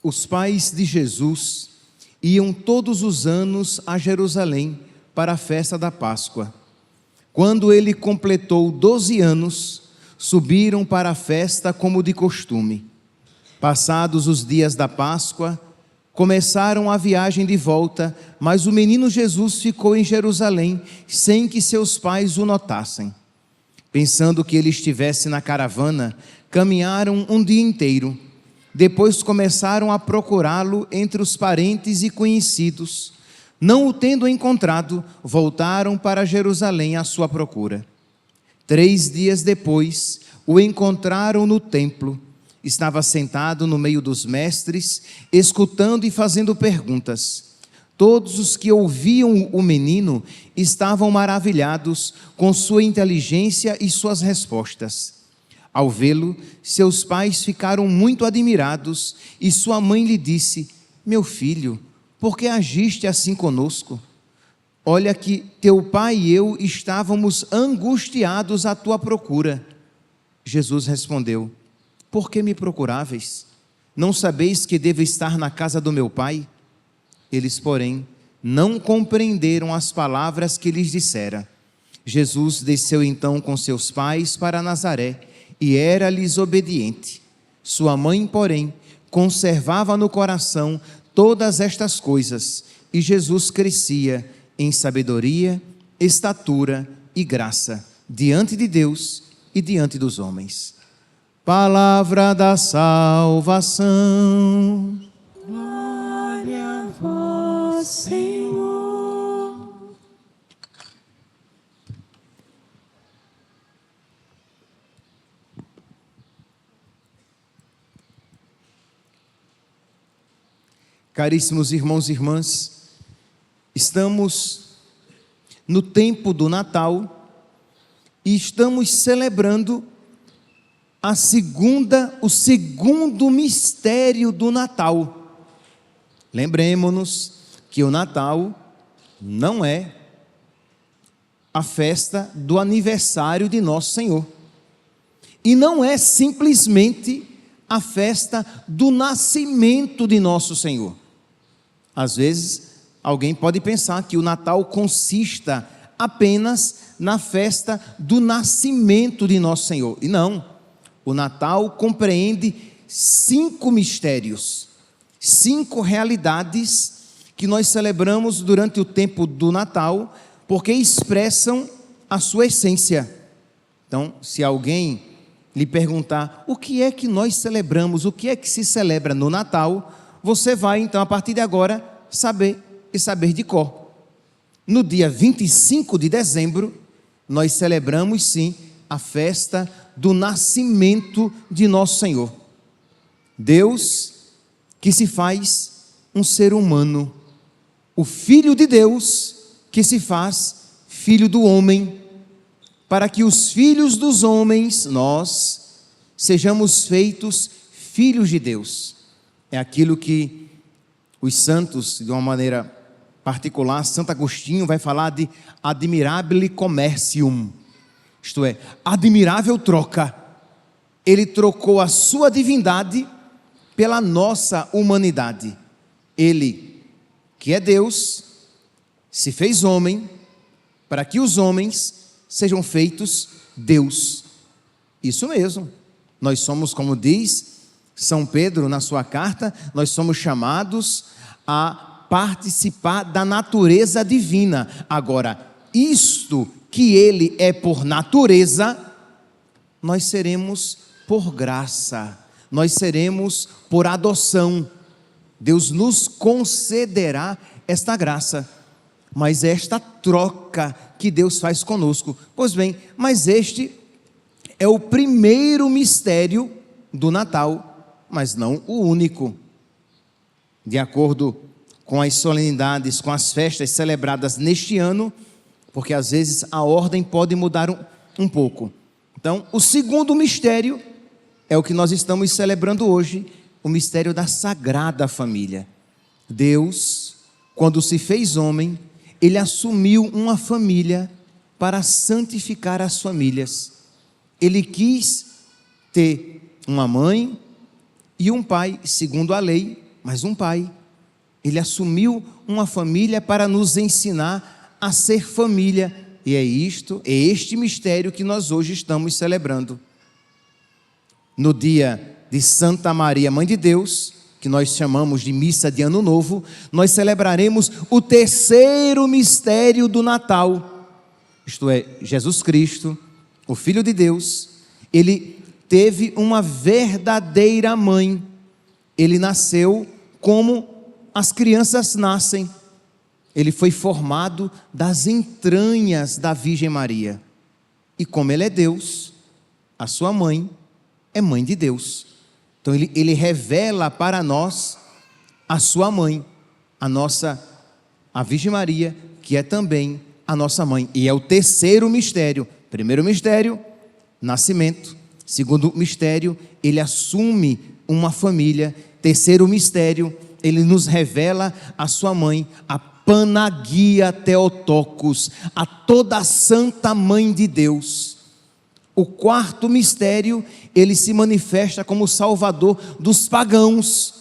Os pais de Jesus iam todos os anos a Jerusalém para a festa da Páscoa. Quando ele completou 12 anos, subiram para a festa como de costume. Passados os dias da Páscoa, começaram a viagem de volta, mas o menino Jesus ficou em Jerusalém, sem que seus pais o notassem. Pensando que ele estivesse na caravana, caminharam um dia inteiro. Depois começaram a procurá-lo entre os parentes e conhecidos. Não o tendo encontrado, voltaram para Jerusalém à sua procura. 3 dias depois, o encontraram no templo. Estava sentado no meio dos mestres, escutando e fazendo perguntas. Todos os que ouviam o menino estavam maravilhados com sua inteligência e suas respostas. Ao vê-lo, seus pais ficaram muito admirados e sua mãe lhe disse: "Meu filho, por que agiste assim conosco? Olha que teu pai e eu estávamos angustiados à tua procura." Jesus respondeu: "Por que me procuráveis? Não sabeis que devo estar na casa do meu pai?" Eles, porém, não compreenderam as palavras que lhes dissera. Jesus desceu então com seus pais para Nazaré e era-lhes obediente. Sua mãe, porém, conservava no coração todas estas coisas, e Jesus crescia em sabedoria, estatura e graça, diante de Deus e diante dos homens. Palavra da salvação. Glória a vós, Senhor. Caríssimos irmãos e irmãs, estamos no tempo do Natal e estamos celebrando o segundo mistério do Natal. Lembremos-nos que o Natal não é a festa do aniversário de Nosso Senhor. E não é simplesmente a festa do nascimento de Nosso Senhor. Às vezes, alguém pode pensar que o Natal consista apenas na festa do nascimento de Nosso Senhor. E não. O Natal compreende 5 mistérios, 5 realidades que nós celebramos durante o tempo do Natal, porque expressam a sua essência. Então, se alguém lhe perguntar o que é que nós celebramos, o que é que se celebra no Natal, você vai então a partir de agora saber de cor. No dia 25 de dezembro, nós celebramos sim a festa do nascimento de Nosso Senhor. Deus que se faz um ser humano, o Filho de Deus que se faz filho do homem, para que os filhos dos homens, nós, sejamos feitos filhos de Deus. É aquilo que os santos, de uma maneira particular, Santo Agostinho vai falar de admirabile commercium, isto é, admirável troca. Ele trocou a sua divindade pela nossa humanidade. Ele, que é Deus, se fez homem para que os homens sejam feitos Deus. Isso mesmo. Nós somos, como diz São Pedro na sua carta, nós somos chamados a participar da natureza divina. Agora, isto que ele é por natureza, nós seremos por graça, nós seremos por adoção. Deus nos concederá esta graça, mas esta troca que Deus faz conosco. Pois bem, mas este é o primeiro mistério do Natal, mas não o único. De acordo com as solenidades, com as festas celebradas neste ano, porque às vezes a ordem pode mudar um pouco. Então, o segundo mistério é o que nós estamos celebrando hoje, o mistério da Sagrada Família. Deus, quando se fez homem, ele assumiu uma família para santificar as famílias. Ele quis ter uma mãe e um pai, segundo a lei, mas um pai. Ele assumiu uma família para nos ensinar a ser família. E é este mistério que nós hoje estamos celebrando. No dia de Santa Maria, Mãe de Deus, que nós chamamos de missa de Ano Novo, nós celebraremos o terceiro mistério do Natal. Isto é, Jesus Cristo, o Filho de Deus, ele teve uma verdadeira mãe. Ele nasceu como as crianças nascem. Ele foi formado das entranhas da Virgem Maria. E como ele é Deus, a sua mãe é mãe de Deus. Então ele revela para nós a sua mãe, a Virgem Maria, que é também a nossa mãe. E é o terceiro mistério. Primeiro mistério, nascimento. Segundo mistério, ele assume uma família. Terceiro mistério, ele nos revela a sua mãe, a Panagia Theotokos, a toda a santa mãe de Deus. O quarto mistério, ele se manifesta como o salvador dos pagãos.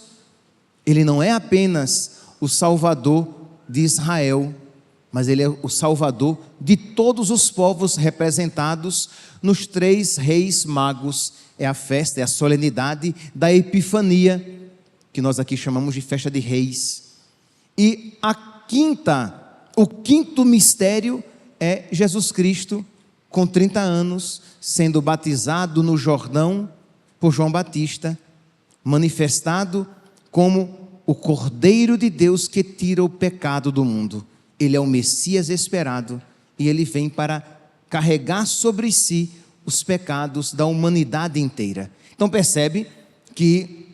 Ele não é apenas o salvador de Israel, mas ele é o salvador de todos os povos representados nos 3 reis magos. É a festa, é a solenidade da Epifania, que nós aqui chamamos de festa de reis. E o quinto mistério é Jesus Cristo, com 30 anos, sendo batizado no Jordão por João Batista, manifestado como o Cordeiro de Deus que tira o pecado do mundo. Ele é o Messias esperado e ele vem para carregar sobre si os pecados da humanidade inteira. Então percebe que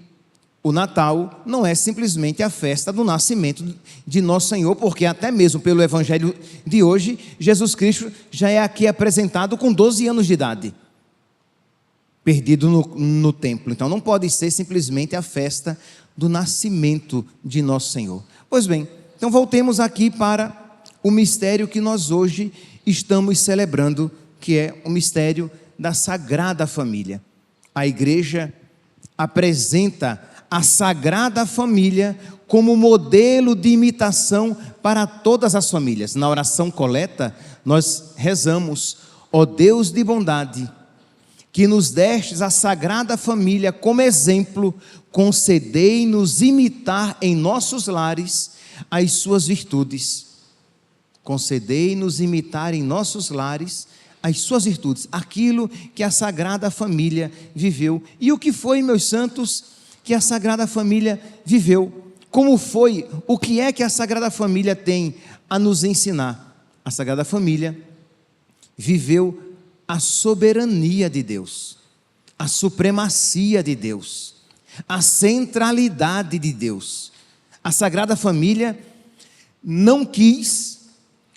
o Natal não é simplesmente a festa do nascimento de Nosso Senhor, porque até mesmo pelo Evangelho de hoje, Jesus Cristo já é aqui apresentado com 12 anos de idade, perdido no templo. Então não pode ser simplesmente a festa do nascimento de Nosso Senhor. Pois bem, então voltemos aqui para o mistério que nós hoje estamos celebrando, que é o mistério da Sagrada Família. A igreja apresenta a Sagrada Família como modelo de imitação para todas as famílias. Na oração coleta, nós rezamos: ó Deus de bondade, que nos destes a Sagrada Família como exemplo, concedei-nos imitar em nossos lares as suas virtudes. Concedei-nos imitar em nossos lares as suas virtudes, aquilo que a Sagrada Família viveu. E o que foi, meus santos, que a Sagrada Família viveu? Como foi? O que é que a Sagrada Família tem a nos ensinar? A Sagrada Família viveu a soberania de Deus, a supremacia de Deus, a centralidade de Deus. A Sagrada Família não quis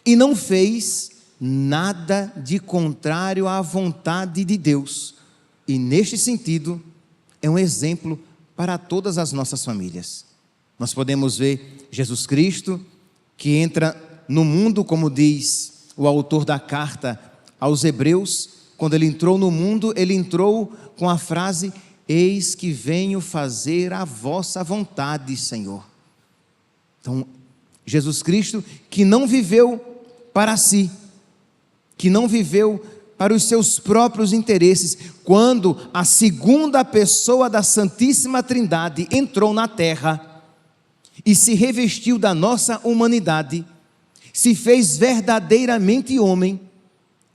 e não fez nada de contrário à vontade de Deus. E neste sentido, é um exemplo para todas as nossas famílias. Nós podemos ver Jesus Cristo, que entra no mundo, como diz o autor da carta aos Hebreus. Quando ele entrou no mundo, ele entrou com a frase: eis que venho fazer a vossa vontade, Senhor. Então, Jesus Cristo, que não viveu para si, que não viveu para os seus próprios interesses, quando a segunda pessoa da Santíssima Trindade entrou na terra e se revestiu da nossa humanidade, se fez verdadeiramente homem,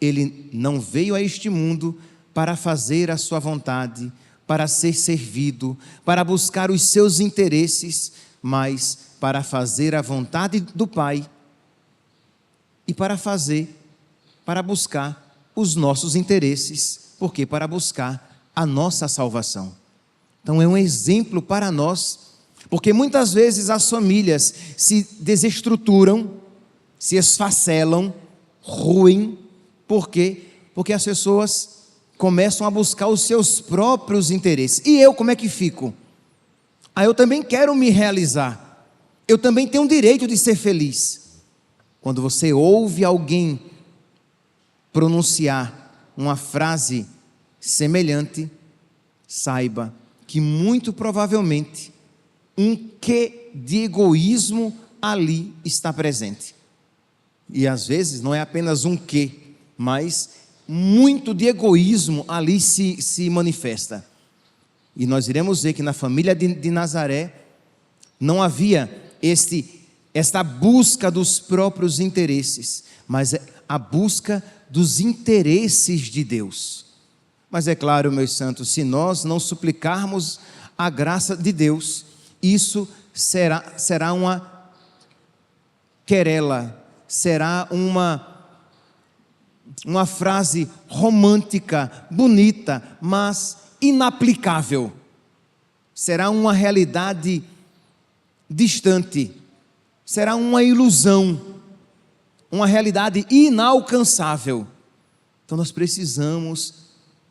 ele não veio a este mundo para fazer a sua vontade, para ser servido, para buscar os seus interesses, mas para fazer a vontade do Pai e para buscar os nossos interesses, porque para buscar a nossa salvação. Então é um exemplo para nós, porque muitas vezes as famílias se desestruturam, se esfacelam, ruem. Por quê? Porque as pessoas começam a buscar os seus próprios interesses. E eu, como é que fico? Eu também quero me realizar, eu também tenho o direito de ser feliz. Quando você ouve alguém pronunciar uma frase semelhante, saiba que muito provavelmente um quê de egoísmo ali está presente. E às vezes não é apenas um quê, mas muito de egoísmo ali se manifesta. E nós iremos ver que na família de Nazaré não havia esta busca dos próprios interesses, mas a busca dos interesses de Deus. Mas é claro, meus santos, se nós não suplicarmos a graça de Deus, isso será uma querela, será uma frase romântica, bonita, mas inaplicável. Será uma realidade distante, será uma ilusão, uma realidade inalcançável. Então nós precisamos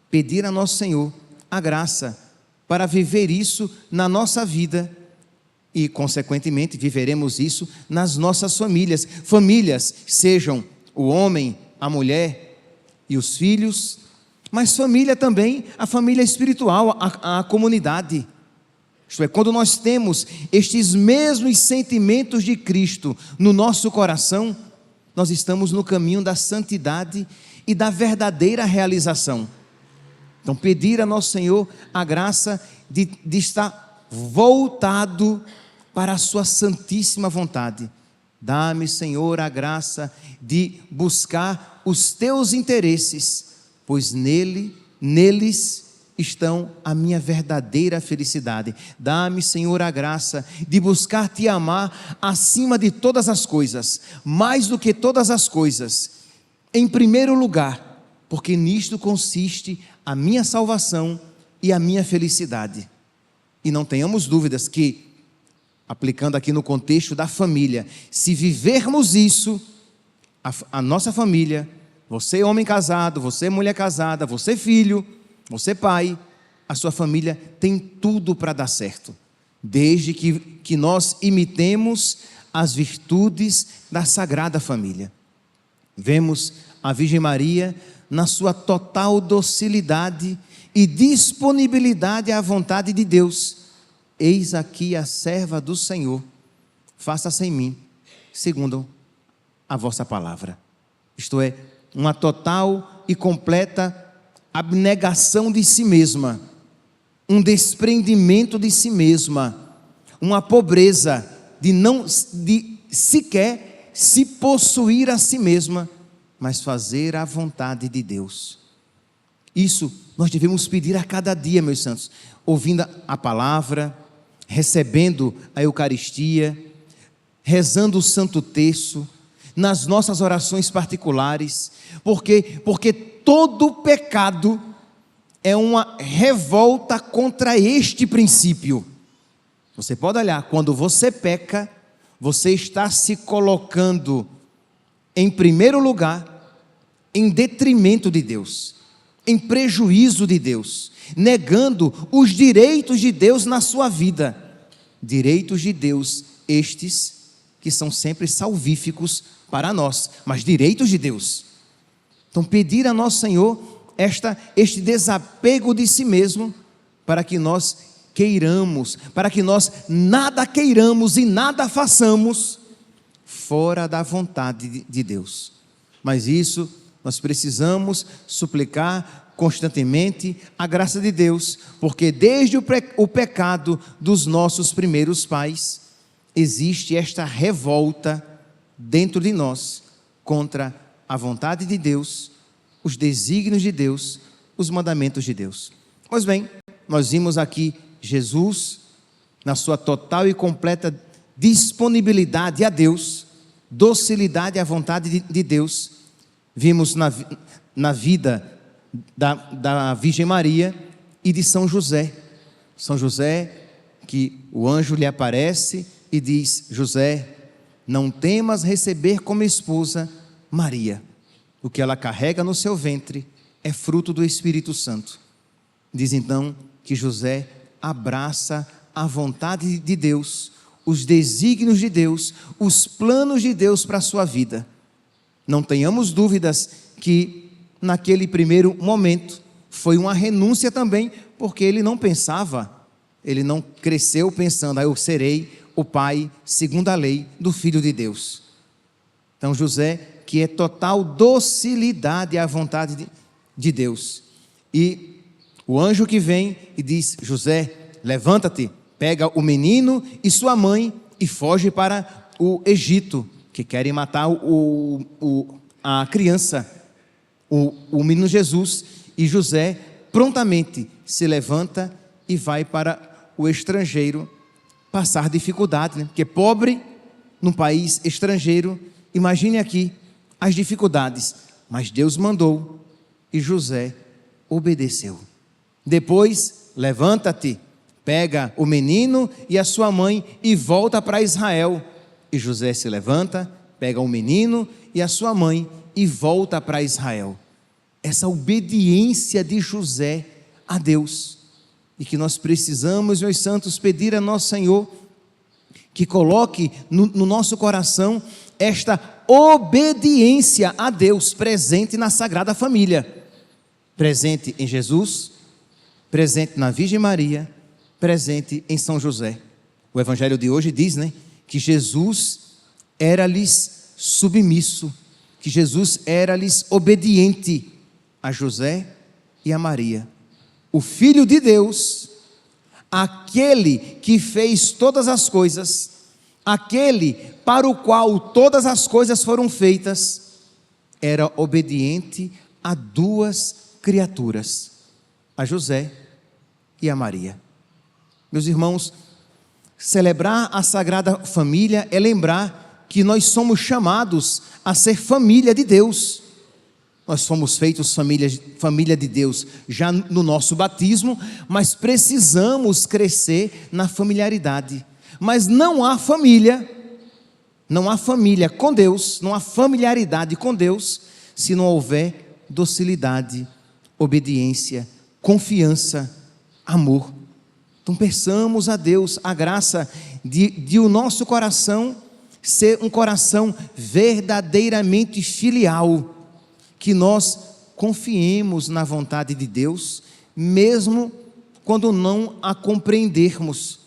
pedir a nosso Senhor a graça para viver isso na nossa vida e, consequentemente, viveremos isso nas nossas famílias. Famílias, sejam o homem, a mulher e os filhos, mas família também, a família espiritual, a comunidade. Isto é, quando nós temos estes mesmos sentimentos de Cristo no nosso coração, nós estamos no caminho da santidade e da verdadeira realização. Então, pedir a nosso Senhor a graça de estar voltado para a sua santíssima vontade. Dá-me, Senhor, a graça de buscar os teus interesses, pois neles estão a minha verdadeira felicidade. Dá-me, Senhor, a graça de buscar te amar acima de todas as coisas, mais do que todas as coisas, em primeiro lugar, porque nisto consiste a minha salvação e a minha felicidade. E não tenhamos dúvidas que, aplicando aqui no contexto da família, se vivermos isso, a nossa família, você homem casado, você mulher casada, você filho, você pai, a sua família tem tudo para dar certo, desde que nós imitemos as virtudes da Sagrada Família. Vemos a Virgem Maria na sua total docilidade e disponibilidade à vontade de Deus. Eis aqui a serva do Senhor, faça-se em mim, segundo a vossa palavra. Isto é, uma total e completa abnegação de si mesma, um desprendimento de si mesma, uma pobreza de sequer se possuir a si mesma, mas fazer a vontade de Deus. Isso nós devemos pedir a cada dia, meus santos, ouvindo a palavra, recebendo a Eucaristia, rezando o Santo Terço, nas nossas orações particulares, porque todo pecado é uma revolta contra este princípio. Você pode olhar, quando você peca, você está se colocando em primeiro lugar, em detrimento de Deus, em prejuízo de Deus, negando os direitos de Deus na sua vida. Direitos de Deus estes que são sempre salvíficos para nós, mas direitos de Deus. Então, pedir a nosso Senhor este desapego de si mesmo, para que nós queiramos, para que nós nada queiramos e nada façamos fora da vontade de Deus. Mas isso nós precisamos suplicar constantemente a graça de Deus, porque desde o pecado dos nossos primeiros pais, existe esta revolta dentro de nós contra a vontade de Deus, os desígnios de Deus, os mandamentos de Deus. Pois bem, nós vimos aqui Jesus, na sua total e completa disponibilidade a Deus, docilidade à vontade de Deus. Vimos na vida da Virgem Maria e de São José. São José, que o anjo lhe aparece e diz: José, não temas receber como esposa Maria. O que ela carrega no seu ventre é fruto do Espírito Santo. Diz então que José abraça a vontade de Deus, os desígnios de Deus, os planos de Deus para a sua vida. Não tenhamos dúvidas que naquele primeiro momento foi uma renúncia também, porque ele não pensava Ele não cresceu pensando, eu serei o pai, segundo a lei, do Filho de Deus. Então José, que é total docilidade à vontade de Deus. E o anjo que vem e diz, José, levanta-te, pega o menino e sua mãe e foge para o Egito, que querem matar a criança, o menino Jesus. E José prontamente se levanta e vai para o estrangeiro passar dificuldade, né? Porque pobre num país estrangeiro, imagine aqui as dificuldades, mas Deus mandou e José obedeceu. Depois, levanta-te, pega o menino e a sua mãe e volta para Israel. E José se levanta, pega o menino e a sua mãe e volta para Israel. Essa obediência de José a Deus, e que nós precisamos, meus santos, pedir a nosso Senhor que coloque no nosso coração esta obediência a Deus presente na Sagrada Família, presente em Jesus, presente na Virgem Maria, presente em São José. O Evangelho de hoje diz, né, que Jesus era-lhes submisso, que Jesus era-lhes obediente a José e a Maria. O Filho de Deus, aquele que fez todas as coisas, aquele para o qual todas as coisas foram feitas, era obediente a duas criaturas, a José e a Maria. Meus irmãos, celebrar a Sagrada Família é lembrar que nós somos chamados a ser família de Deus. Nós fomos feitos família de Deus já no nosso batismo, mas precisamos crescer na familiaridade. Mas não há família com Deus, não há familiaridade com Deus, se não houver docilidade, obediência, confiança, amor. Então peçamos a Deus a graça de o nosso coração ser um coração verdadeiramente filial, que nós confiemos na vontade de Deus, mesmo quando não a compreendermos.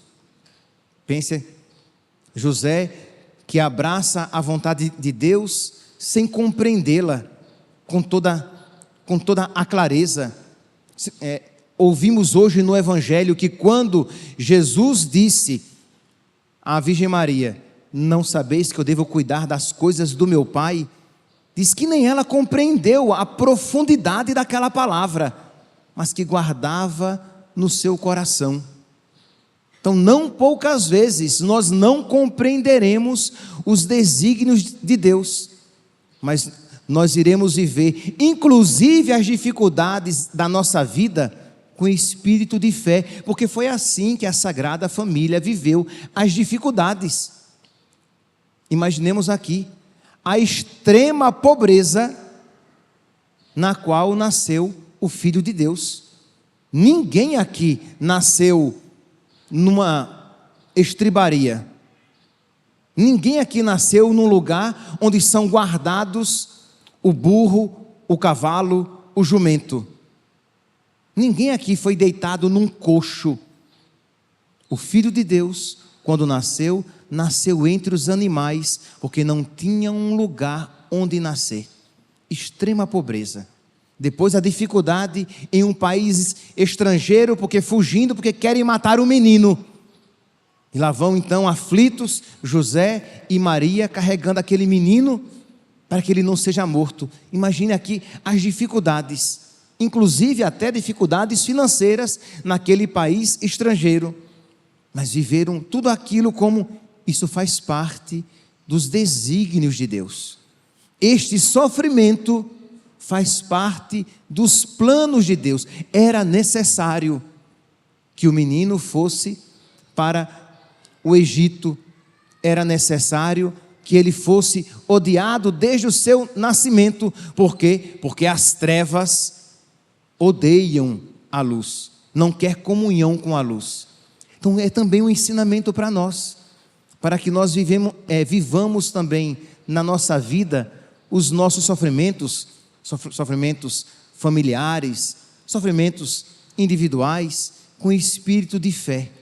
Pense, José, que abraça a vontade de Deus sem compreendê-la com toda a clareza. Ouvimos hoje no Evangelho que quando Jesus disse à Virgem Maria, não sabeis que eu devo cuidar das coisas do meu Pai, diz que nem ela compreendeu a profundidade daquela palavra, mas que guardava no seu coração. Então, não poucas vezes nós não compreenderemos os desígnios de Deus, mas nós iremos viver, inclusive as dificuldades da nossa vida, com espírito de fé, porque foi assim que a Sagrada Família viveu as dificuldades. Imaginemos aqui a extrema pobreza na qual nasceu o Filho de Deus. Ninguém aqui nasceu numa estribaria. Ninguém aqui nasceu num lugar onde são guardados o burro, o cavalo, o jumento. Ninguém aqui foi deitado num coxo. O Filho de Deus, quando nasceu, nasceu entre os animais, porque não tinha um lugar onde nascer. Extrema pobreza. Depois a dificuldade em um país estrangeiro, porque querem matar o menino. E lá vão então aflitos José e Maria carregando aquele menino para que ele não seja morto. Imagine aqui as dificuldades, inclusive até dificuldades financeiras naquele país estrangeiro. Mas viveram tudo aquilo como isso faz parte dos desígnios de Deus. Este sofrimento faz parte dos planos de Deus. Era necessário que o menino fosse para o Egito. Era necessário que ele fosse odiado desde o seu nascimento. Por quê? Porque as trevas odeiam a luz, não quer comunhão com a luz. Então é também um ensinamento para nós, para que nós vivamos também na nossa vida os nossos sofrimentos familiares, sofrimentos individuais, com espírito de fé,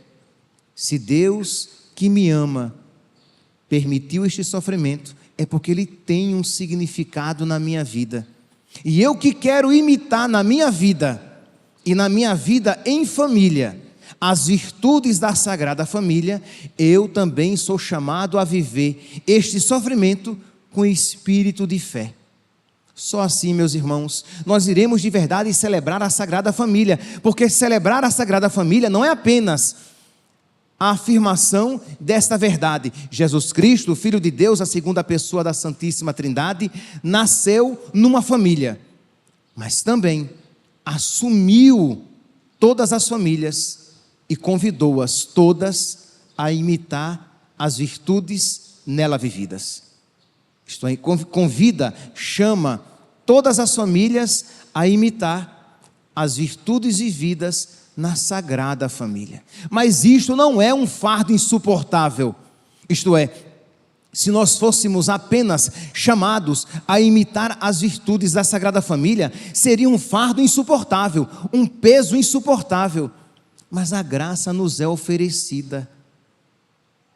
Se Deus que me ama permitiu este sofrimento, é porque Ele tem um significado na minha vida. E eu que quero imitar na minha vida, e na minha vida em família, as virtudes da Sagrada Família, eu também sou chamado a viver este sofrimento com espírito de fé. Só assim, meus irmãos, nós iremos de verdade celebrar a Sagrada Família, porque celebrar a Sagrada Família não é apenas a afirmação desta verdade: Jesus Cristo, o Filho de Deus, a segunda pessoa da Santíssima Trindade, nasceu numa família, mas também assumiu todas as famílias e convidou-as todas a imitar as virtudes nela vividas. Isto é, convida, chama todas as famílias a imitar as virtudes vividas na Sagrada Família. Mas isto não é um fardo insuportável. Isto é, se nós fôssemos apenas chamados a imitar as virtudes da Sagrada Família, seria um fardo insuportável, um peso insuportável. Mas a graça nos é oferecida.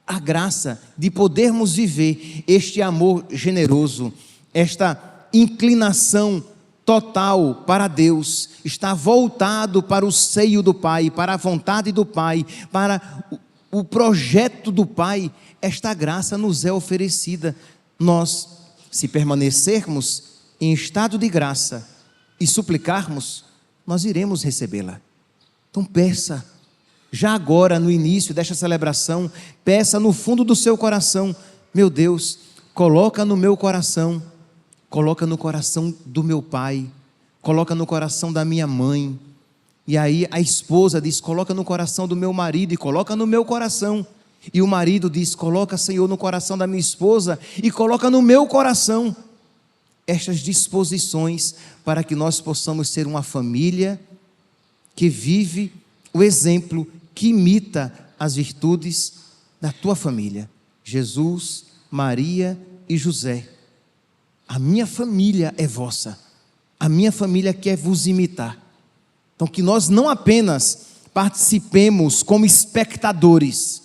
A graça de podermos viver este amor generoso, esta inclinação total para Deus, está voltado para o seio do Pai, para a vontade do Pai, para o projeto do Pai. Esta graça nos é oferecida. Nós, se permanecermos em estado de graça e suplicarmos, nós iremos recebê-la. Então peça, já agora no início desta celebração, peça no fundo do seu coração: meu Deus, coloca no meu coração, coloca no coração do meu pai, coloca no coração da minha mãe. E aí a esposa diz: coloca no coração do meu marido, e coloca no meu coração. E o marido diz: coloca, Senhor, no coração da minha esposa, e coloca no meu coração. Estas disposições para que nós possamos ser uma família que vive o exemplo, que imita as virtudes da tua família. Jesus, Maria e José. A minha família é vossa, a minha família quer vos imitar. Então que nós não apenas participemos como espectadores,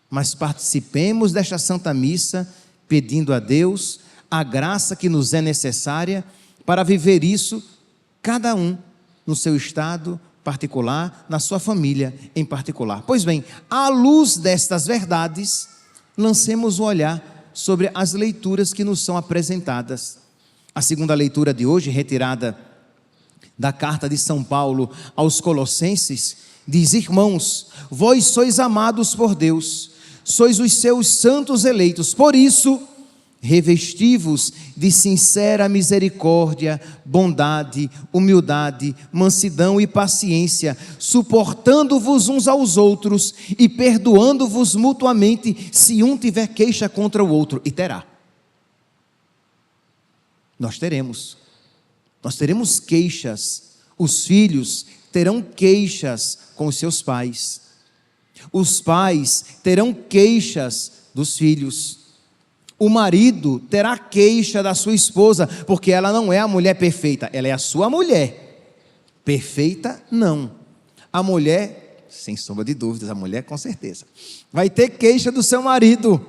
mas participemos desta Santa Missa, pedindo a Deus a graça que nos é necessária para viver isso, cada um no seu estado particular, na sua família em particular. Pois bem, à luz destas verdades, lancemos o olhar sobre as leituras que nos são apresentadas. A segunda leitura de hoje, retirada da carta de São Paulo aos Colossenses, diz: irmãos, vós sois amados por Deus, sois os seus santos eleitos, por isso revesti-vos de sincera misericórdia, bondade, humildade, mansidão e paciência, suportando-vos uns aos outros e perdoando-vos mutuamente, se um tiver queixa contra o outro, e terá. Nós teremos queixas, os filhos terão queixas com os seus pais, os pais terão queixas dos filhos, o marido terá queixa da sua esposa, porque ela não é a mulher perfeita, ela é a sua mulher. Perfeita, não. A mulher, sem sombra de dúvidas, a mulher com certeza vai ter queixa do seu marido.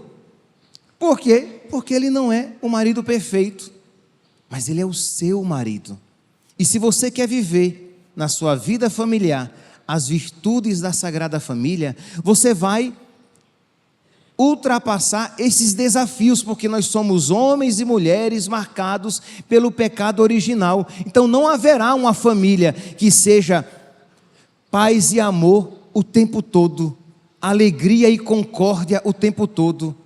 Por quê? Porque ele não é o marido perfeito, mas ele é o seu marido. E se você quer viver na sua vida familiar as virtudes da Sagrada Família, você vai ultrapassar esses desafios, porque nós somos homens e mulheres marcados pelo pecado original. Então não haverá uma família que seja paz e amor o tempo todo, alegria e concórdia o tempo todo,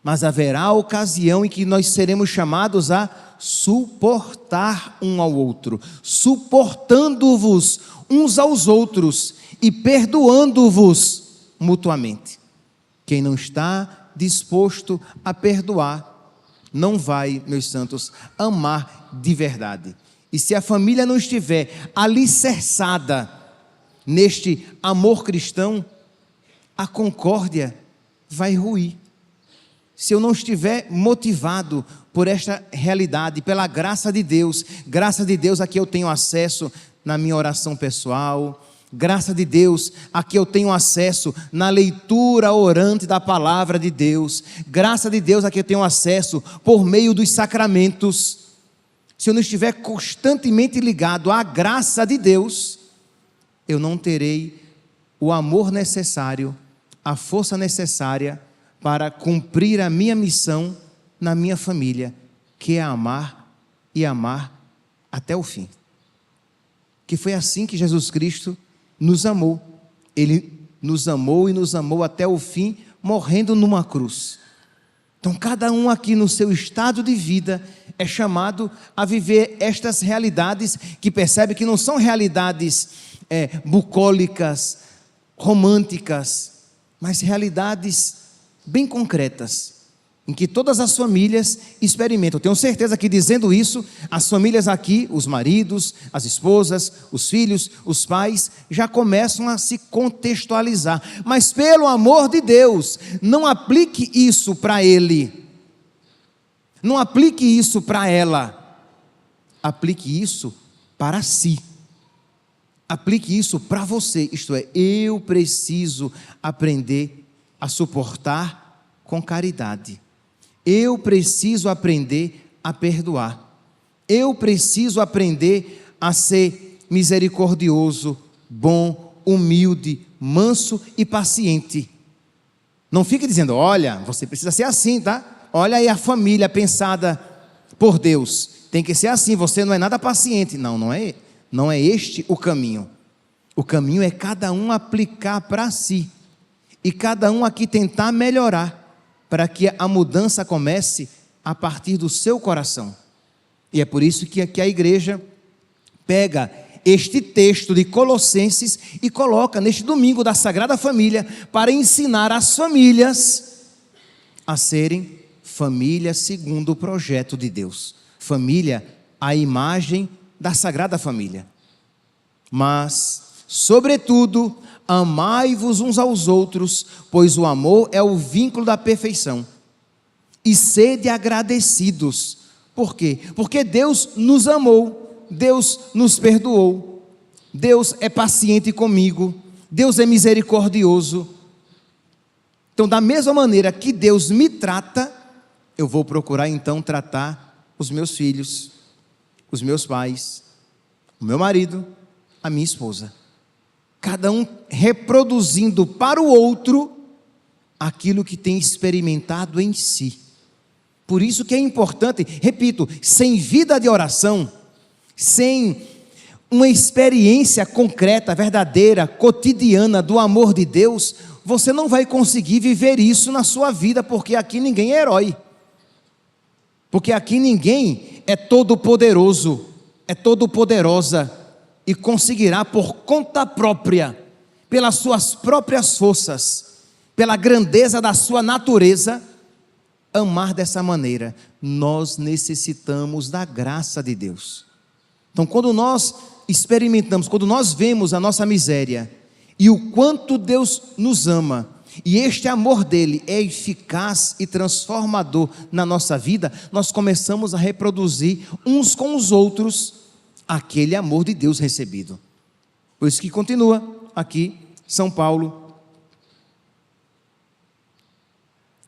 mas haverá a ocasião em que nós seremos chamados a suportar um ao outro, suportando-vos uns aos outros e perdoando-vos mutuamente. Quem não está disposto a perdoar, não vai, meus santos, amar de verdade. E se a família não estiver alicerçada neste amor cristão, a concórdia vai ruir. Se eu não estiver motivado por esta realidade, pela graça de Deus a que eu tenho acesso na minha oração pessoal, Graça de Deus a que eu tenho acesso na leitura orante da palavra de Deus. Graça de Deus a que eu tenho acesso por meio dos sacramentos. Se eu não estiver constantemente ligado à graça de Deus, eu não terei o amor necessário, a força necessária para cumprir a minha missão na minha família, que é amar e amar até o fim. Que foi assim que Jesus Cristo nos amou. Ele nos amou e nos amou até o fim, morrendo numa cruz. Então cada um aqui no seu estado de vida é chamado a viver estas realidades, que percebe que não são realidades bucólicas, românticas, mas realidades bem concretas, em que todas as famílias experimentam. Eu tenho certeza que dizendo isso, as famílias aqui, os maridos, as esposas, os filhos, os pais, já começam a se contextualizar. Mas pelo amor de Deus, não aplique isso para ele, não aplique isso para ela, aplique isso para si, aplique isso para você. Isto é, eu preciso aprender a suportar com caridade. Eu preciso aprender a perdoar. Eu preciso aprender a ser misericordioso, bom, humilde, manso e paciente. Não fique dizendo, olha, você precisa ser assim, tá? Olha aí a família pensada por Deus. Tem que ser assim, você não é nada paciente. Não é este o caminho. O caminho é cada um aplicar para si. E cada um aqui tentar melhorar, para que a mudança comece a partir do seu coração. E é por isso que a igreja pega este texto de Colossenses e coloca neste domingo da Sagrada Família, para ensinar as famílias a serem família segundo o projeto de Deus. Família, a imagem da Sagrada Família. Mas, sobretudo, amai-vos uns aos outros, pois o amor é o vínculo da perfeição. E sede agradecidos. Por quê? Porque Deus nos amou, Deus nos perdoou, Deus é paciente comigo, Deus é misericordioso. Então, da mesma maneira que Deus me trata, eu vou procurar então tratar os meus filhos, os meus pais, o meu marido, a minha esposa. Cada um reproduzindo para o outro aquilo que tem experimentado em si. Por isso que é importante, repito, sem vida de oração, sem uma experiência concreta, verdadeira, cotidiana do amor de Deus, você não vai conseguir viver isso na sua vida, porque aqui ninguém é herói. Porque aqui ninguém é todo poderoso, é todo poderosa, e conseguirá por conta própria, pelas suas próprias forças, pela grandeza da sua natureza, amar dessa maneira. Nós necessitamos da graça de Deus. Então, quando nós experimentamos, quando nós vemos a nossa miséria e o quanto Deus nos ama, e este amor dele é eficaz e transformador na nossa vida, nós começamos a reproduzir uns com os outros aquele amor de Deus recebido. Por isso que continua aqui São Paulo: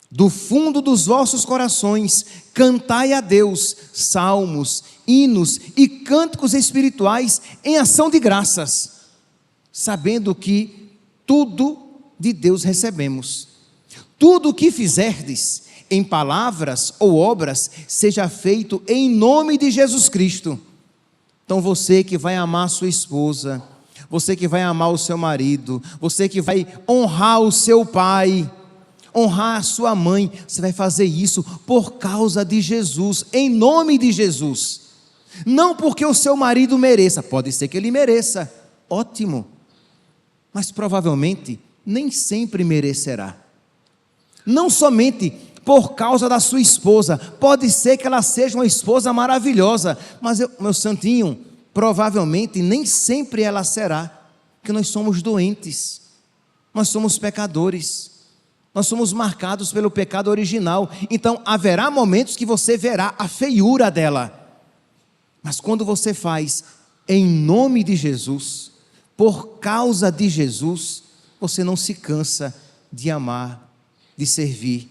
do fundo dos vossos corações cantai a Deus salmos, hinos e cânticos espirituais em ação de graças, sabendo que tudo de Deus recebemos. Tudo o que fizerdes em palavras ou obras, seja feito em nome de Jesus Cristo. Então você que vai amar sua esposa, você que vai amar o seu marido, você que vai honrar o seu pai, honrar a sua mãe, você vai fazer isso por causa de Jesus, em nome de Jesus. Não porque o seu marido mereça, pode ser que ele mereça, ótimo, mas provavelmente nem sempre merecerá. Não somente por causa da sua esposa, pode ser que ela seja uma esposa maravilhosa, mas meu santinho, provavelmente nem sempre ela será, porque nós somos doentes, nós somos pecadores, nós somos marcados pelo pecado original. Então haverá momentos que você verá a feiura dela, mas quando você faz em nome de Jesus, por causa de Jesus, você não se cansa de amar, de servir,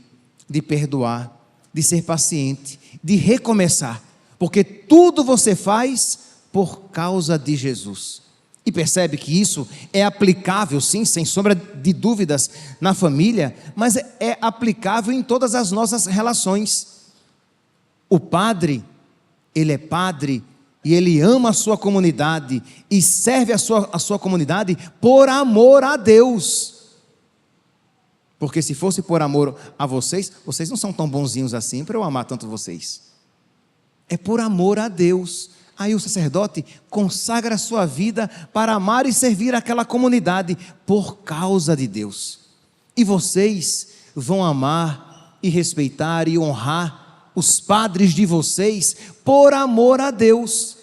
de perdoar, de ser paciente, de recomeçar, porque tudo você faz por causa de Jesus. E percebe que isso é aplicável, sim, sem sombra de dúvidas, na família, mas é aplicável em todas as nossas relações. O padre, ele é padre e ele ama a sua comunidade e serve a sua comunidade por amor a Deus. Porque se fosse por amor a vocês, vocês não são tão bonzinhos assim para eu amar tanto vocês. É por amor a Deus. Aí o sacerdote consagra a sua vida para amar e servir aquela comunidade por causa de Deus. E vocês vão amar e respeitar e honrar os padres de vocês por amor a Deus.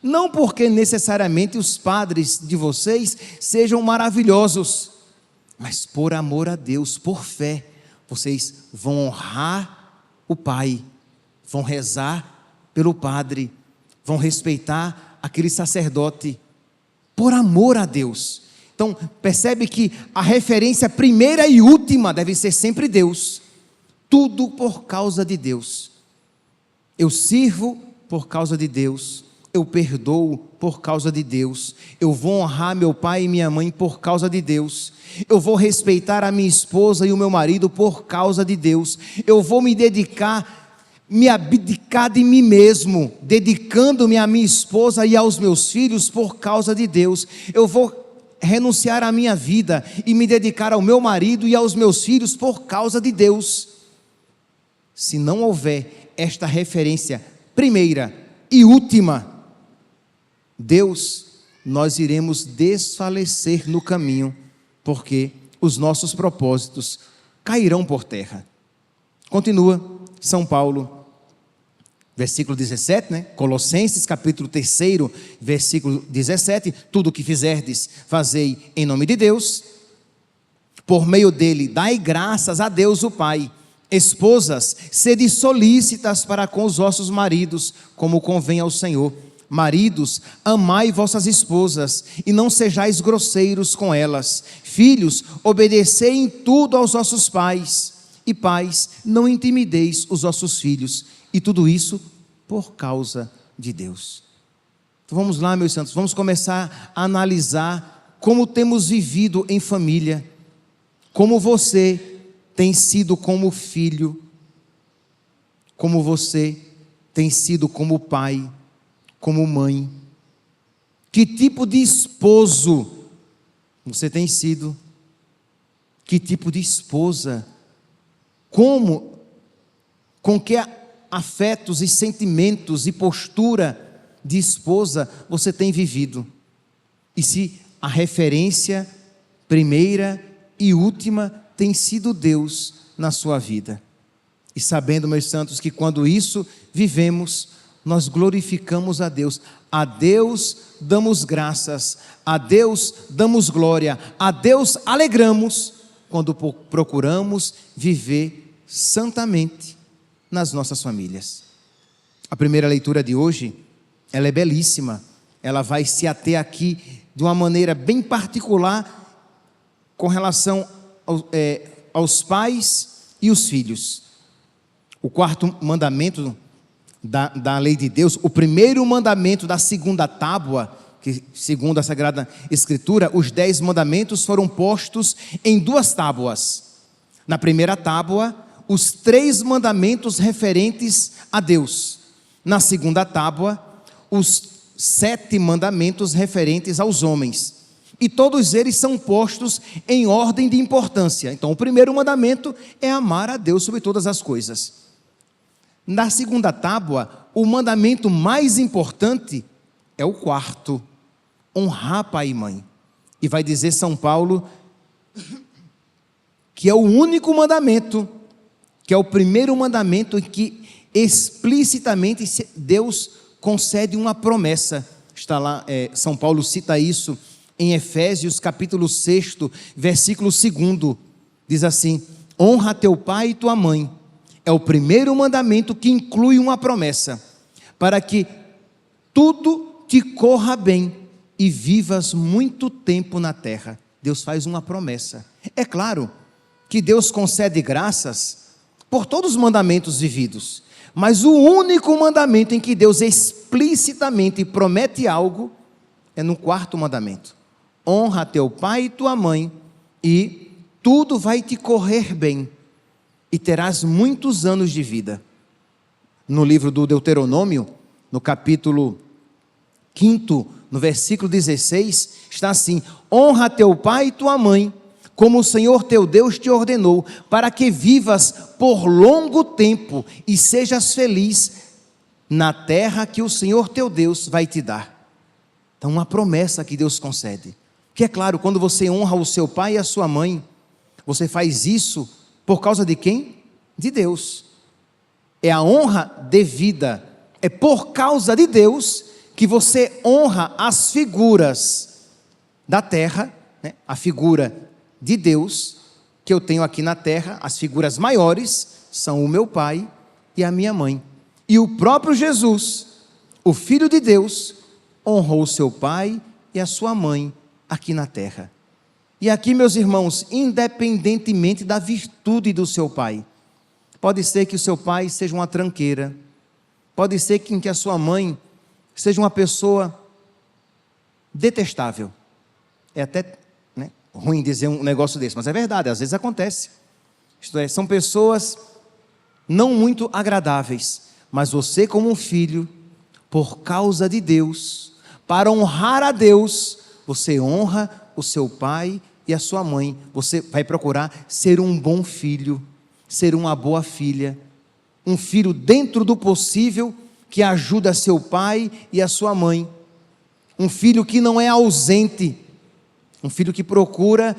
Não porque necessariamente os padres de vocês sejam maravilhosos, mas por amor a Deus, por fé, vocês vão honrar o Pai, vão rezar pelo Padre, vão respeitar aquele sacerdote, por amor a Deus. Então, percebe que a referência primeira e última deve ser sempre Deus, tudo por causa de Deus. Eu sirvo por causa de Deus, eu perdoo por causa de Deus, eu vou honrar meu pai e minha mãe por causa de Deus, eu vou respeitar a minha esposa e o meu marido por causa de Deus, eu vou me dedicar, me abdicar de mim mesmo, dedicando-me à minha esposa e aos meus filhos por causa de Deus, eu vou renunciar à minha vida e me dedicar ao meu marido e aos meus filhos por causa de Deus. Se não houver esta referência primeira e última, Deus, nós iremos desfalecer no caminho, porque os nossos propósitos cairão por terra. Continua São Paulo, versículo 17, Colossenses capítulo 3, versículo 17, tudo o que fizerdes, fazei em nome de Deus, por meio dele, dai graças a Deus o Pai. Esposas, sede solícitas para com os vossos maridos, como convém ao Senhor. Maridos, amai vossas esposas, e não sejais grosseiros com elas. Filhos, obedecei em tudo aos vossos pais. E pais, não intimideis os vossos filhos. E tudo isso por causa de Deus. Então vamos lá, meus santos, vamos começar a analisar como temos vivido em família, como você tem sido como filho, como você tem sido como pai, como mãe, que tipo de esposo você tem sido, que tipo de esposa, com que afetos e sentimentos e postura de esposa você tem vivido, e se a referência primeira e última tem sido Deus na sua vida. E sabendo, meus santos, que quando isso vivemos, nós glorificamos a Deus damos graças, a Deus damos glória, a Deus alegramos, quando procuramos viver santamente nas nossas famílias. A primeira leitura de hoje, ela é belíssima, ela vai se ater aqui de uma maneira bem particular com relação aos pais e os filhos. O quarto mandamento da lei de Deus, o primeiro mandamento da segunda tábua, que segundo a Sagrada Escritura, os 10 mandamentos foram postos em 2 tábuas. Na primeira tábua, os 3 mandamentos referentes a Deus. Na segunda tábua, os 7 mandamentos referentes aos homens. E todos eles são postos em ordem de importância. Então, o primeiro mandamento é amar a Deus sobre todas as coisas. Na segunda tábua, o mandamento mais importante é o quarto: honrar pai e mãe. E vai dizer São Paulo que é o único mandamento, que é o primeiro mandamento em que explicitamente Deus concede uma promessa. Está lá, São Paulo cita isso em Efésios capítulo 6, versículo 2, diz assim: honra teu pai e tua mãe. É o primeiro mandamento que inclui uma promessa, para que tudo te corra bem e vivas muito tempo na terra. Deus faz uma promessa. É claro que Deus concede graças por todos os mandamentos vividos, mas o único mandamento em que Deus explicitamente promete algo é no 4º mandamento: honra teu pai e tua mãe, e tudo vai te correr bem, e terás muitos anos de vida. No livro do Deuteronômio, no capítulo 5, no versículo 16, está assim: honra teu pai e tua mãe, como o Senhor teu Deus te ordenou, para que vivas por longo tempo e sejas feliz na terra que o Senhor teu Deus vai te dar. Então, uma promessa que Deus concede. Que é claro, quando você honra o seu pai e a sua mãe, você faz isso por causa de quem? De Deus. É a honra devida. É por causa de Deus que você honra as figuras da terra, né? A figura de Deus que eu tenho aqui na terra, as figuras maiores são o meu pai e a minha mãe. E o próprio Jesus, o Filho de Deus, honrou o seu pai e a sua mãe aqui na terra. E aqui, meus irmãos, independentemente da virtude do seu pai, pode ser que o seu pai seja uma tranqueira, pode ser que a sua mãe seja uma pessoa detestável. É até ruim dizer um negócio desse, mas é verdade, às vezes acontece. Isto é, são pessoas não muito agradáveis, mas você, como um filho, por causa de Deus, para honrar a Deus, você honra o seu pai e a sua mãe. Você vai procurar ser um bom filho, ser uma boa filha, um filho dentro do possível que ajuda seu pai e a sua mãe, um filho que não é ausente, um filho que procura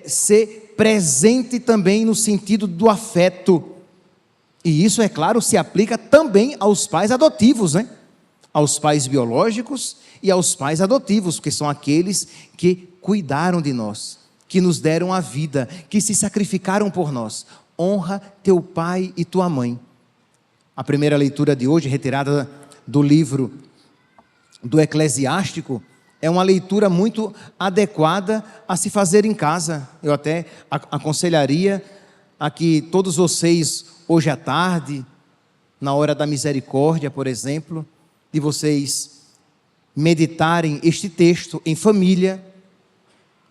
ser presente também no sentido do afeto. E isso, é claro, se aplica também aos pais adotivos, né? Aos pais biológicos e aos pais adotivos, que são aqueles que cuidaram de nós, que nos deram a vida, que se sacrificaram por nós. Honra teu pai e tua mãe. A primeira leitura de hoje, retirada do livro do Eclesiástico, é uma leitura muito adequada a se fazer em casa. Eu até aconselharia a que todos vocês, hoje à tarde, na hora da misericórdia, por exemplo, de vocês meditarem este texto em família,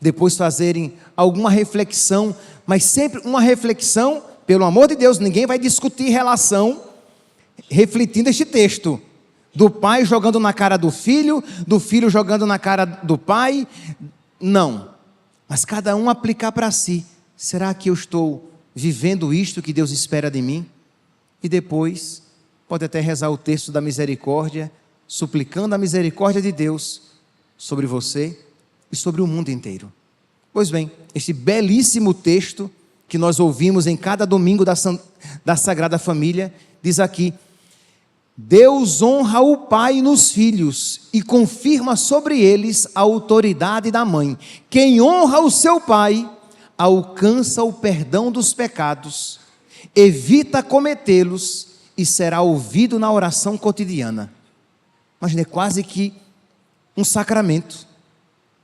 depois fazerem alguma reflexão, mas sempre uma reflexão, pelo amor de Deus, ninguém vai discutir relação refletindo este texto, do pai jogando na cara do filho jogando na cara do pai, não, mas cada um aplicar para si. Será que eu estou vivendo isto que Deus espera de mim? E depois pode até rezar o texto da misericórdia, suplicando a misericórdia de Deus sobre você e sobre o mundo inteiro. Pois bem, este belíssimo texto que nós ouvimos em cada domingo da Sagrada Família, diz aqui: Deus honra o pai nos filhos e confirma sobre eles a autoridade da mãe. Quem honra o seu pai alcança o perdão dos pecados, evita cometê-los e será ouvido na oração cotidiana. Imagina, é quase que um sacramento.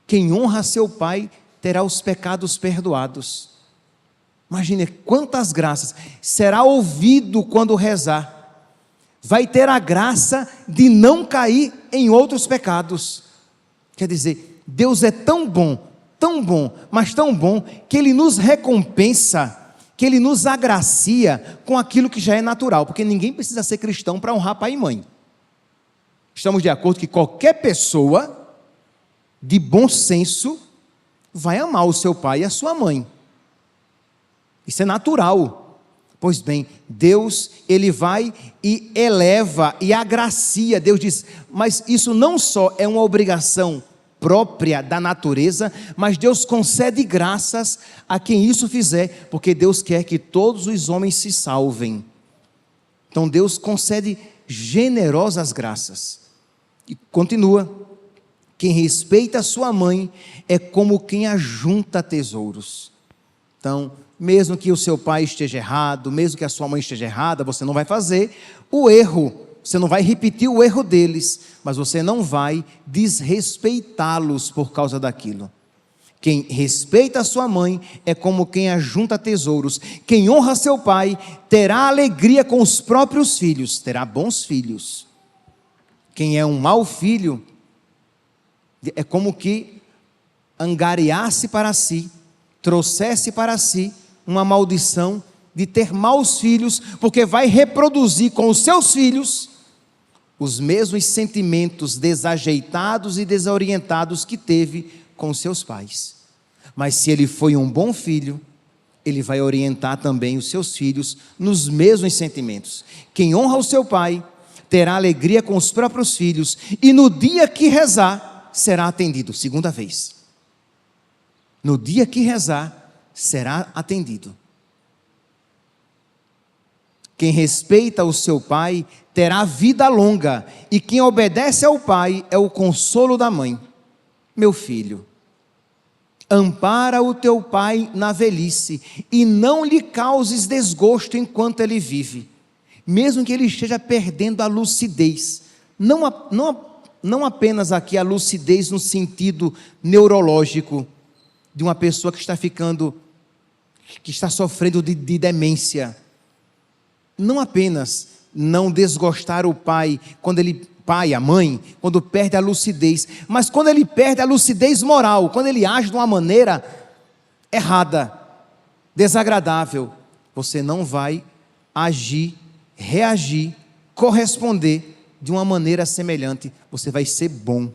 Quem honra seu pai terá os pecados perdoados. Imagine quantas graças. Será ouvido quando rezar. Vai ter a graça de não cair em outros pecados. Quer dizer, Deus é tão bom, mas tão bom, que Ele nos recompensa, que Ele nos agracia com aquilo que já é natural, porque ninguém precisa ser cristão para honrar pai e mãe. Estamos de acordo que qualquer pessoa de bom senso vai amar o seu pai e a sua mãe. Isso é natural. Pois bem, Deus, Ele vai e eleva e agracia. Deus diz, mas isso não só é uma obrigação própria da natureza, mas Deus concede graças a quem isso fizer, porque Deus quer que todos os homens se salvem. Então Deus concede generosas graças. E continua: quem respeita a sua mãe é como quem ajunta tesouros. Então, mesmo que o seu pai esteja errado, mesmo que a sua mãe esteja errada, você não vai fazer o erro, você não vai repetir o erro deles, mas você não vai desrespeitá-los por causa daquilo. Quem respeita a sua mãe é como quem ajunta tesouros. Quem honra seu pai terá alegria com os próprios filhos, terá bons filhos. Quem é um mau filho é como que angariasse para si, trouxesse para si uma maldição de ter maus filhos, porque vai reproduzir com os seus filhos os mesmos sentimentos desajeitados e desorientados que teve com os seus pais. Mas se ele foi um bom filho, ele vai orientar também os seus filhos nos mesmos sentimentos. Quem honra o seu pai terá alegria com os próprios filhos, e no dia que rezar, será atendido. Segunda vez. No dia que rezar, será atendido. Quem respeita o seu pai terá vida longa, e quem obedece ao pai é o consolo da mãe. Meu filho, ampara o teu pai na velhice, e não lhe causes desgosto enquanto ele vive, mesmo que ele esteja perdendo a lucidez. Não apenas aqui a lucidez no sentido neurológico, de uma pessoa que está sofrendo de demência. Não apenas não desgostar o pai, a mãe, quando perde a lucidez, mas quando ele perde a lucidez moral, quando ele age de uma maneira errada, desagradável, você não vai agir, reagir, corresponder de uma maneira semelhante. Você vai ser bom,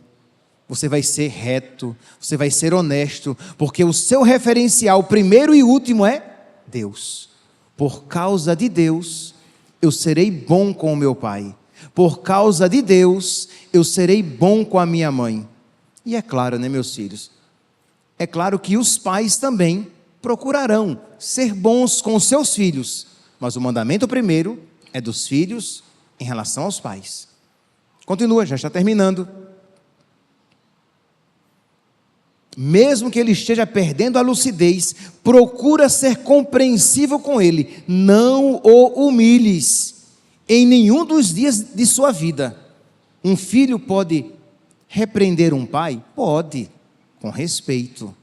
você vai ser reto, você vai ser honesto, porque o seu referencial primeiro e último é Deus. Por causa de Deus, eu serei bom com o meu pai. Por causa de Deus, eu serei bom com a minha mãe. E é claro, né, meus filhos? É claro que os pais também procurarão ser bons com os seus filhos. Mas o mandamento primeiro é dos filhos em relação aos pais. Continua, já está terminando. Mesmo que ele esteja perdendo a lucidez, procura ser compreensível com ele. Não o humilhes em nenhum dos dias de sua vida. Um filho pode repreender um pai? Pode, com respeito.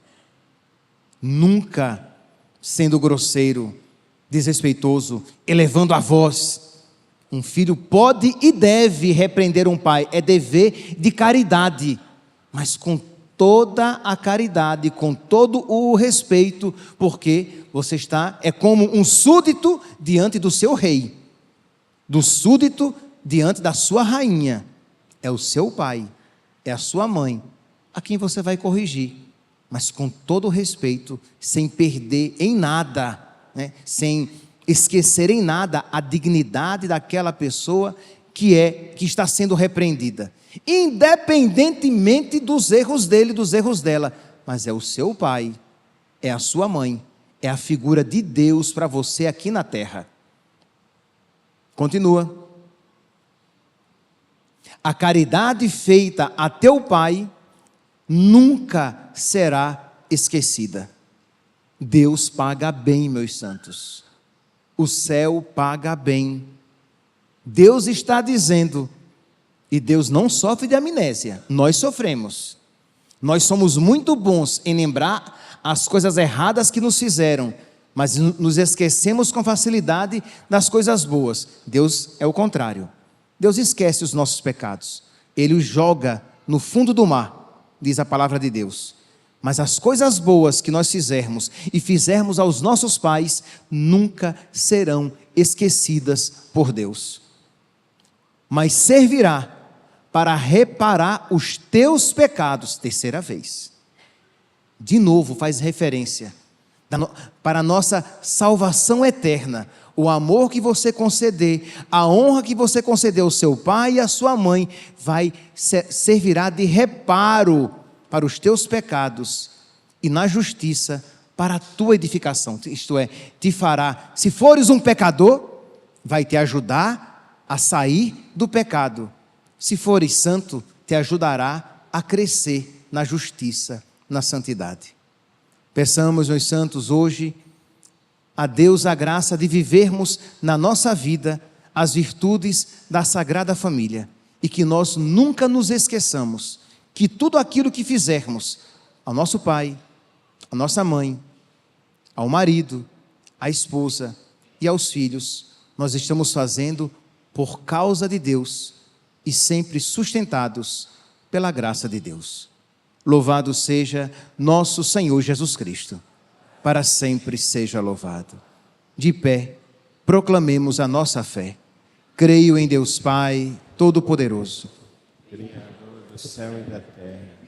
Nunca sendo grosseiro, desrespeitoso, elevando a voz. Um filho pode e deve repreender um pai, é dever de caridade, mas com toda a caridade, com todo o respeito, porque você é como um súdito diante do seu rei, do súdito diante da sua rainha. É o seu pai, é a sua mãe, a quem você vai corrigir, mas com todo o respeito, sem perder em nada, né? Sem esquecer em nada a dignidade daquela pessoa que está sendo repreendida, independentemente dos erros dele, dos erros dela, mas é o seu pai, é a sua mãe, é a figura de Deus para você aqui na terra. Continua. A caridade feita a teu pai nunca será esquecida. Deus paga bem, meus santos. O céu paga bem. Deus está dizendo, e Deus não sofre de amnésia, nós sofremos. Nós somos muito bons em lembrar as coisas erradas que nos fizeram, mas nos esquecemos com facilidade das coisas boas. Deus é o contrário. Deus esquece os nossos pecados. Ele os joga no fundo do mar, diz a palavra de Deus. Mas as coisas boas que nós fizermos e fizermos aos nossos pais nunca serão esquecidas por Deus. Mas servirá para reparar os teus pecados. Terceira vez. De novo faz referência para a nossa salvação eterna. O amor que você conceder, a honra que você concedeu ao seu pai e à sua mãe, servirá de reparo para os teus pecados e na justiça para a tua edificação. Isto é, te fará, se fores um pecador, vai te ajudar a sair do pecado. Se fores santo, te ajudará a crescer na justiça, na santidade. Peçamos, meus santos, hoje a Deus a graça de vivermos na nossa vida as virtudes da Sagrada Família e que nós nunca nos esqueçamos que tudo aquilo que fizermos ao nosso pai, à nossa mãe, ao marido, à esposa e aos filhos, nós estamos fazendo por causa de Deus e sempre sustentados pela graça de Deus. Louvado seja nosso Senhor Jesus Cristo. Para sempre seja louvado. De pé, proclamemos a nossa fé. Creio em Deus Pai Todo-Poderoso, Criador do céu e da terra,